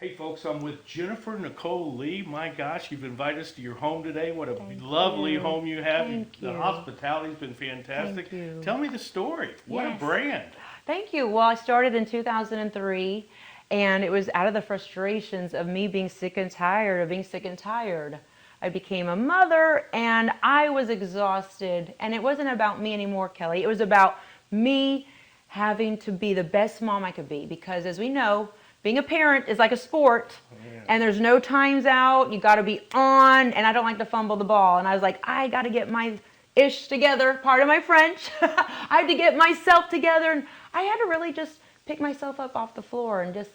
Hey folks, I'm with Jennifer Nicole Lee. My gosh, you've invited us to your home today. What a Thank lovely you. home you have. Thank The you. hospitality's been fantastic. Thank you. Tell me the story. What a Yes. brand. Thank you. Well, I started in 2003, and it was out of the frustrations of me being sick and tired of being sick and tired. I became a mother, and I was exhausted. And it wasn't about me anymore, Kelly. It was about me having to be the best mom I could be. Because as we know, being a parent is like a sport, and there's no times out. You got to be on, and I don't like to fumble the ball. And I was like, I got to get my ish together, part of my French. I had to get myself together, and I had to really just pick myself up off the floor and just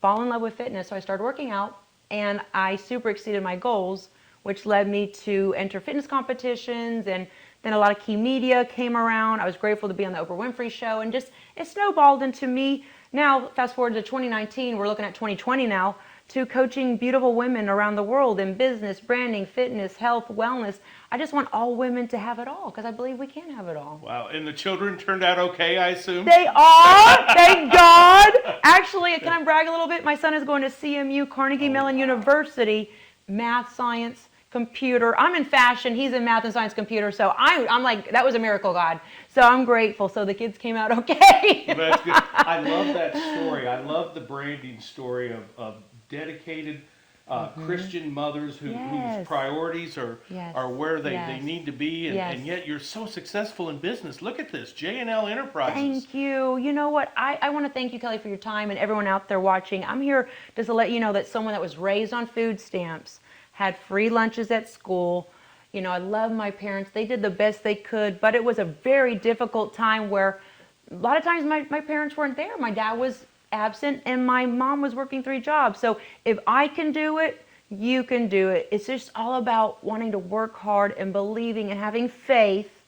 fall in love with fitness. So I started working out, and I super exceeded my goals, which led me to enter fitness competitions, and then a lot of key media came around. I was grateful to be on the Oprah Winfrey Show, and just it snowballed into me. Now, fast forward to 2019, we're looking at 2020 now, to coaching beautiful women around the world in business, branding, fitness, health, wellness. I just want all women to have it all because I believe we can have it all. Wow, and the children turned out okay, I assume? They are, thank God. Actually, can I brag a little bit? My son is going to CMU, Carnegie Mellon University, math, science, computer. I'm in fashion, he's in math and science, computer, so I'm like, that was a miracle, God. So I'm grateful. So the kids came out okay. That's good. I love that story. I love the branding story of dedicated Christian mothers whose Yes. priorities are Yes. where they Yes. need to be, and, Yes. and yet you're so successful in business. Look at this, JNL Enterprises. Thank you. You know what? I want to thank you, Kelly, for your time, and everyone out there watching. I'm here just to let you know that someone that was raised on food stamps, had free lunches at school. You know, I love my parents. They did the best they could, but it was a very difficult time where a lot of times my parents weren't there. My dad was absent, and my mom was working 3 jobs. So if I can do it, you can do it. It's just all about wanting to work hard and believing and having faith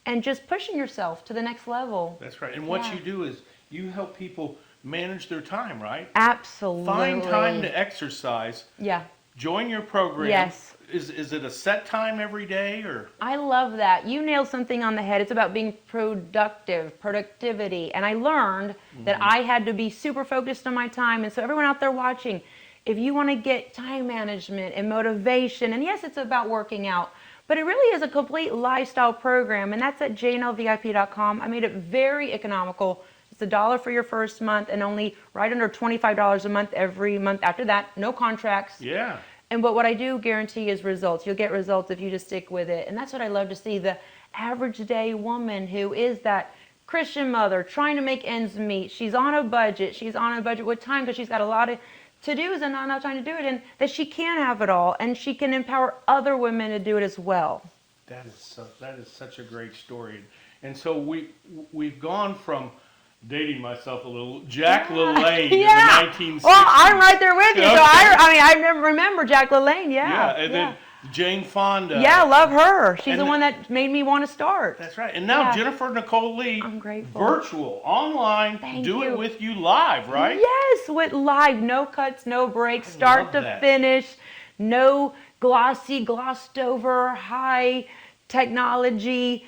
and just pushing yourself to the next level. That's right. And what Yeah. you do is you help people manage their time, right? Absolutely. Find time to exercise. Yeah. Join your program. Yes. Is it a set time every day or? I love that. You nailed something on the head. It's about being productivity. And I learned that I had to be super focused on my time. And so everyone out there watching, if you want to get time management and motivation, and yes, it's about working out, but it really is a complete lifestyle program. And that's at jnlvip.com. I made it very economical. It's $1 for your first month and only right under $25 a month every month after that. No contracts. Yeah. And but what I do guarantee is results. You'll get results if you just stick with it. And that's what I love to see, the average day woman who is that Christian mother trying to make ends meet. She's on a budget. She's on a budget with time because she's got a lot of to-dos and not enough time to do it. And that she can have it all. And she can empower other women to do it as well. That is such a great story. And so we've gone from dating myself a little, Jack LaLanne in the 1960s. Well, I'm right there with you. Okay. So I remember Jack LaLanne. Yeah, and then Jane Fonda. Yeah, love her. She's And the one that made me want to start. That's right. And now Yeah. Jennifer Nicole Lee, I'm grateful. virtual, online, Thank do you. it with you live, right? Yes, with live, no cuts, no breaks, start love to that. finish, no glossy, glossed over, high technology,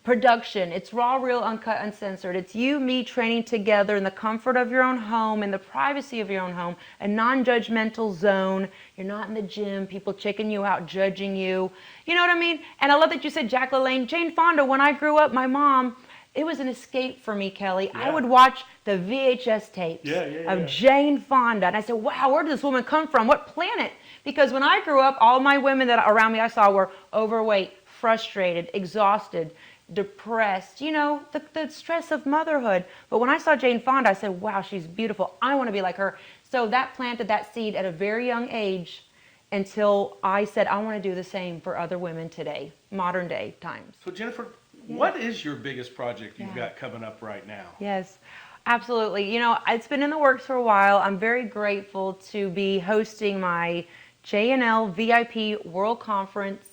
production. It's raw, real, uncut, uncensored. It's you, me training together in the comfort of your own home, in the privacy of your own home, a non-judgmental zone. You're not in the gym, people checking you out, judging you. You know what I mean? And I love that you said Jack LaLanne. Jane Fonda, when I grew up, my mom, it was an escape for me, Kelly. Yeah. I would watch the VHS tapes of Jane Fonda. And I said, wow, where did this woman come from? What planet? Because when I grew up, all my women that around me I saw were overweight, frustrated, exhausted, depressed, the stress of motherhood. But when I saw Jane Fonda, I said, wow, she's beautiful. I want to be like her. So that planted that seed at a very young age until I said, I want to do the same for other women today, modern day times. So Jennifer, what is your biggest project you've Yeah. got coming up right now? Yes, absolutely. It's been in the works for a while. I'm very grateful to be hosting my JNL VIP World Conference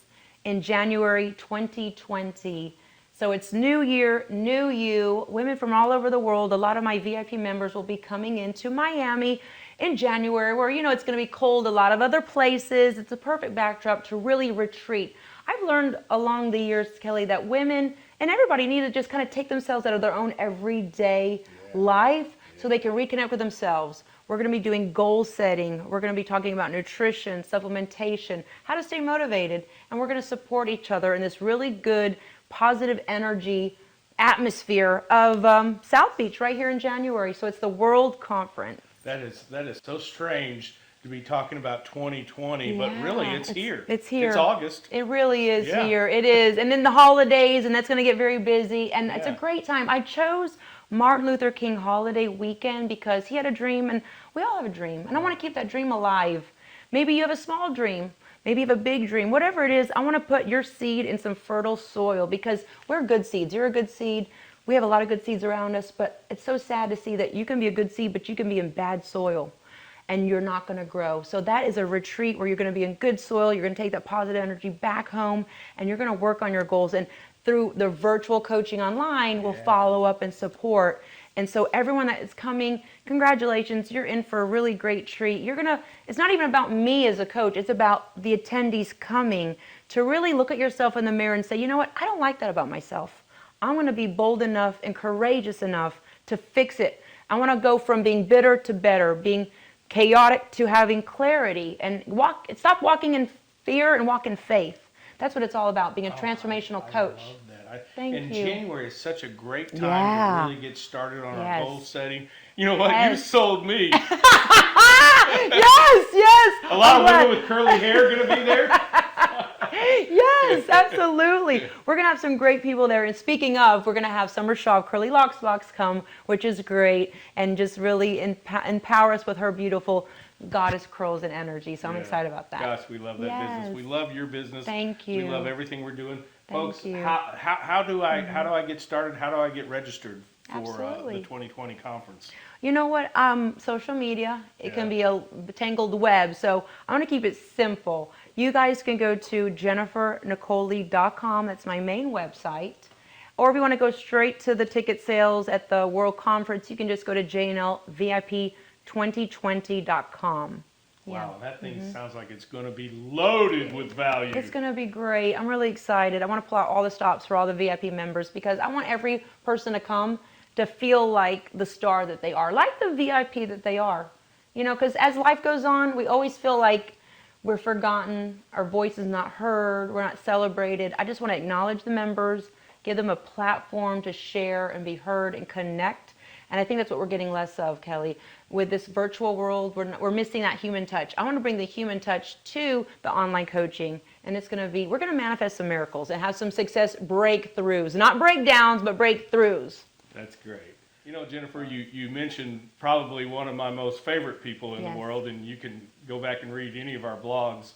in January 2020. So it's new year, new you, women from all over the world. A lot of my VIP members will be coming into Miami in January where, it's going to be cold, a lot of other places. It's a perfect backdrop to really retreat. I've learned along the years, Kelly, that women and everybody need to just kind of take themselves out of their own everyday life so they can reconnect with themselves. We're going to be doing goal setting. We're going to be talking about nutrition, supplementation, how to stay motivated. And we're going to support each other in this really good, positive energy atmosphere of South Beach right here in January. So it's the World Conference. That is so strange to be talking about 2020, but really it's here. It's here. It's August. It really is Yeah. here. It is. And then the holidays, and that's going to get very busy. And it's a Yeah. great time. I chose Martin Luther King holiday weekend because he had a dream, and we all have a dream. And I want to keep that dream alive. Maybe you have a small dream. Maybe you have a big dream. Whatever it is, I want to put your seed in some fertile soil because we're good seeds. You're a good seed. We have a lot of good seeds around us, but it's so sad to see that you can be a good seed, but you can be in bad soil and you're not going to grow. So that is a retreat where you're going to be in good soil. You're going to take that positive energy back home and you're going to work on your goals. And through the virtual coaching online, we'll follow up and support. And so everyone that is coming, congratulations, you're in for a really great treat. It's not even about me as a coach, it's about the attendees coming to really look at yourself in the mirror and say, you know what, I don't like that about myself. I'm going to be bold enough and courageous enough to fix it. I want to go from being bitter to better, being chaotic to having clarity, and stop walking in fear and walk in faith. That's what it's all about, being a transformational coach. I love that. Thank and you. January is such a great time Yeah. to really get started on our Yes. goal setting. You know what? Yes. You sold me. Yes. A lot I'm of glad. women with curly hair going to be there. Yes, absolutely. We're going to have some great people there. And speaking of, we're going to have Summer Shaw of Curly Locks Box come, which is great, and just really empower us with her beautiful goddess curls and energy. So I'm excited about that. Gosh, we love that Yes. business. We love your business. Thank you. We love everything we're doing. Folks, you. how do I get started? How do I get registered for Absolutely. the 2020 conference? You know what? Social media, it can be a tangled web. So I want to keep it simple. You guys can go to JenniferNicoleLee.com. That's my main website. Or if you want to go straight to the ticket sales at the World Conference, you can just go to JNLVIP2020.com. Wow, that thing sounds like it's going to be loaded with value. It's going to be great. I'm really excited. I want to pull out all the stops for all the VIP members because I want every person to come to feel like the star that they are, like the VIP that they are. You know, because as life goes on, we always feel like we're forgotten, our voice is not heard, we're not celebrated. I just want to acknowledge the members, give them a platform to share and be heard and connect. And I think that's what we're getting less of, Kelly. With this virtual world, we're missing that human touch. I want to bring the human touch to the online coaching. And we're going to manifest some miracles and have some success breakthroughs. Not breakdowns, but breakthroughs. That's great. You know, Jennifer, you mentioned probably one of my most favorite people in the world, and you can go back and read any of our blogs,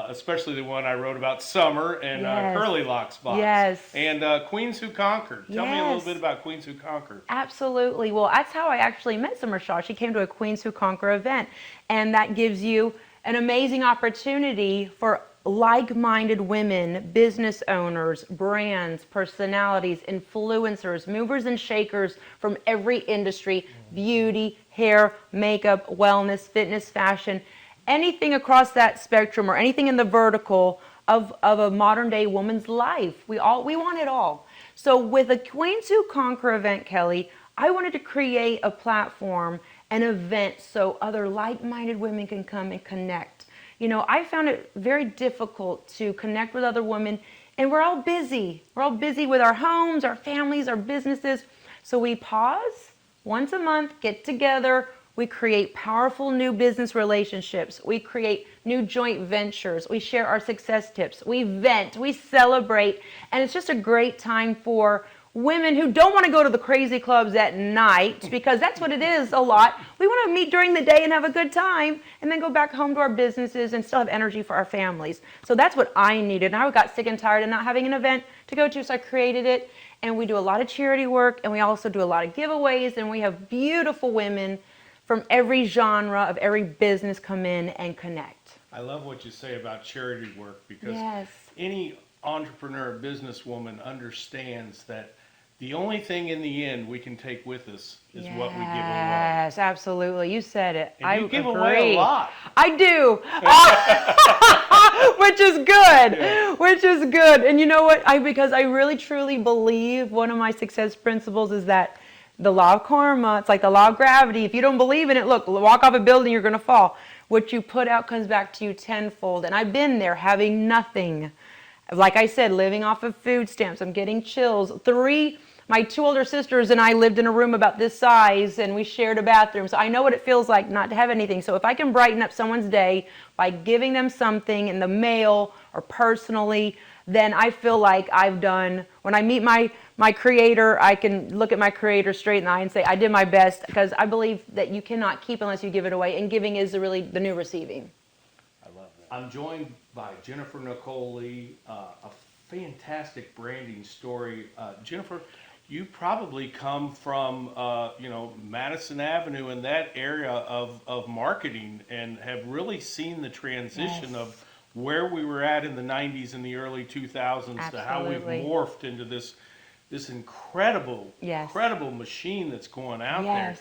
especially the one I wrote about Summer and Curly Locks Box. Yes. And Queens Who Conquered. Tell me a little bit about Queens Who Conquered. Absolutely. Well, that's how I actually met Summer Shaw. She came to a Queens Who Conquer event, and that gives you an amazing opportunity for like-minded women, business owners, brands, personalities, influencers, movers and shakers from every industry, beauty, hair, makeup, wellness, fitness, fashion, anything across that spectrum or anything in the vertical of a modern day woman's life. We want it all. So with the Queens Who Conquer event, Kelly, I wanted to create a platform, an event so other like-minded women can come and connect. You know, I found it very difficult to connect with other women, and we're all busy. We're all busy with our homes, our families, our businesses. So we pause once a month, get together, we create powerful new business relationships, we create new joint ventures, we share our success tips, we vent, we celebrate, and it's just a great time for women who don't want to go to the crazy clubs at night, because that's what it is a lot. We want to meet during the day and have a good time and then go back home to our businesses and still have energy for our families. So that's what I needed. And I got sick and tired of not having an event to go to, so I created it. And we do a lot of charity work, and we also do a lot of giveaways, and we have beautiful women from every genre of every business come in and connect. I love what you say about charity work, because any entrepreneur, businesswoman understands that the only thing in the end we can take with us is what we give away. Yes, absolutely. You said it. And you give away a lot. I do. Which is good. Yeah. Which is good. And you know what? Because I really truly believe one of my success principles is that the law of karma. It's like the law of gravity. If you don't believe in it, look, walk off a building, you're going to fall. What you put out comes back to you tenfold. And I've been there having nothing. Like I said, living off of food stamps. I'm getting chills. My 2 older sisters and I lived in a room about this size, and we shared a bathroom. So I know what it feels like not to have anything. So if I can brighten up someone's day by giving them something in the mail or personally, then I feel like I've done. When I meet my creator, I can look at my creator straight in the eye and say, I did my best, because I believe that you cannot keep unless you give it away. And giving is really the new receiving. I love that. I'm joined by Jennifer Nicole Lee, a fantastic branding story. Jennifer, you probably come from, Madison Avenue and that area of marketing, and have really seen the transition of where we were at in the 90s and the early 2000s to how we've morphed into this incredible machine that's going out there.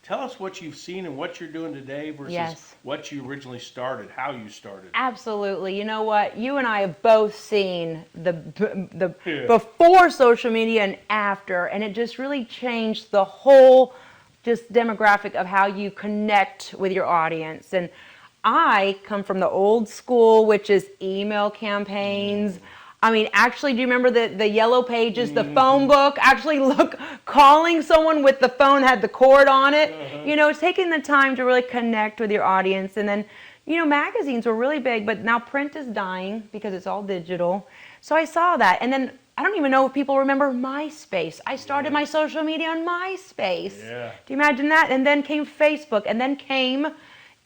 Tell us what you've seen and what you're doing today versus what you originally started, how you started. Absolutely. You know what? You and I have both seen the before social media and after, and it just really changed the whole just demographic of how you connect with your audience. And I come from the old school, which is email campaigns. I mean, actually, do you remember the yellow pages, the phone book? Actually, calling someone with the phone had the cord on it. Taking the time to really connect with your audience. And then, magazines were really big, but now print is dying because it's all digital. So I saw that. And then I don't even know if people remember MySpace. I started my social media on MySpace. Yeah. Do you imagine that? And then came Facebook, and then came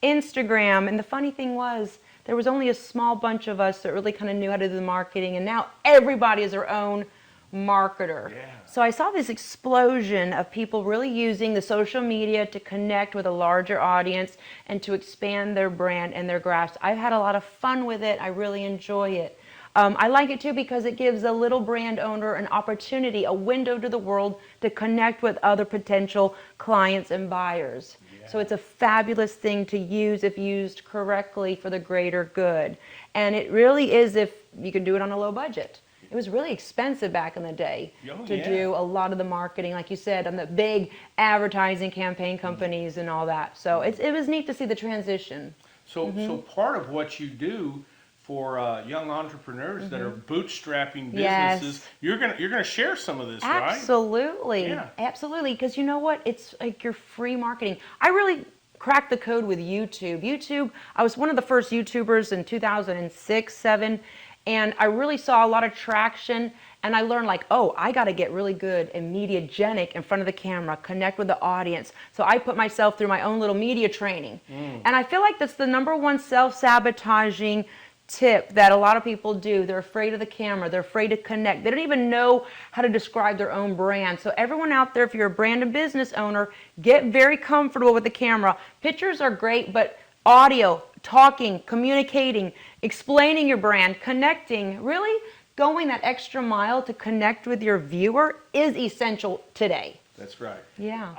Instagram. And the funny thing was, there was only a small bunch of us that really kind of knew how to do the marketing, and now everybody is their own marketer. Yeah. So I saw this explosion of people really using the social media to connect with a larger audience and to expand their brand and their grasp. I've had a lot of fun with it. I really enjoy it. I like it too because it gives a little brand owner an opportunity, a window to the world to connect with other potential clients and buyers. So it's a fabulous thing to use if used correctly for the greater good. And it really is if you can do it on a low budget. It was really expensive back in the day to do a lot of the marketing, like you said, on the big advertising campaign companies and all that. So it was neat to see the transition. So part of what you do for young entrepreneurs that are bootstrapping businesses, you're gonna share some of this, right? Absolutely, absolutely. Because you know what? It's like your free marketing. I really cracked the code with YouTube. I was one of the first YouTubers in 2006, 7, and I really saw a lot of traction. And I learned I got to get really good and mediagenic in front of the camera, connect with the audience. So I put myself through my own little media training, and I feel like that's the number one self-sabotaging tip that a lot of people do. They're afraid of the camera. They're afraid to connect. They don't even know how to describe their own brand. So everyone out there, if you're a brand and business owner, get very comfortable with the camera. Pictures are great, but audio, talking, communicating, explaining your brand, connecting, really going that extra mile to connect with your viewer is essential today. That's right. Yeah.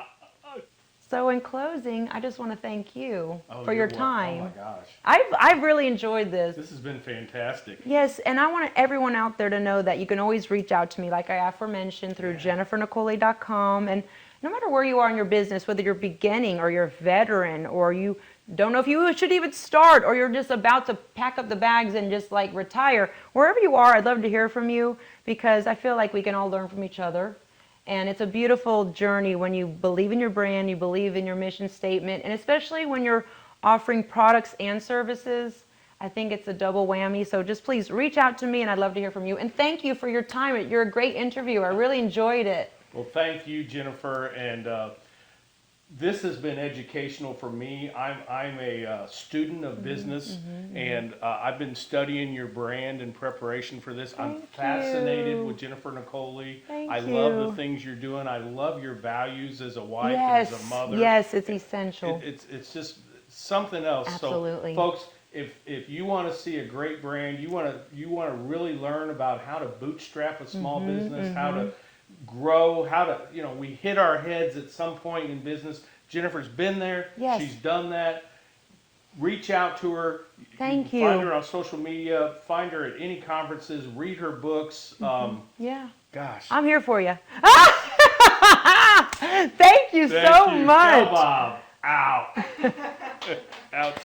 So in closing, I just want to thank you for your time. Oh my gosh. I've really enjoyed this. This has been fantastic. Yes, and I want everyone out there to know that you can always reach out to me, like I aforementioned, through jennifernicoley.com. And no matter where you are in your business, whether you're beginning or you're a veteran or you don't know if you should even start or you're just about to pack up the bags and just retire, wherever you are, I'd love to hear from you because I feel like we can all learn from each other. And it's a beautiful journey when you believe in your brand, you believe in your mission statement, and especially when you're offering products and services, I think it's a double whammy. So just please reach out to me and I'd love to hear from you. And thank you for your time. You're a great interviewer. I really enjoyed it. Well, thank you, Jennifer. And this has been educational for me. I'm a student of business, and I've been studying your brand in preparation for this. I'm fascinated with Jennifer Nicole Lee. I love the things you're doing. I love your values as a wife and as a mother. Yes, it's essential. It's just something else. Absolutely. So, folks, if you want to see a great brand, you want to really learn about how to bootstrap a small business, how to grow, how to, we hit our heads at some point in business. Jennifer's been there. Yes. She's done that. Reach out to her. Thank you. Find her on social media. Find her at any conferences. Read her books. Yeah. Gosh. I'm here for you. Thank you so Thank you. much. Tell Bob. Ow.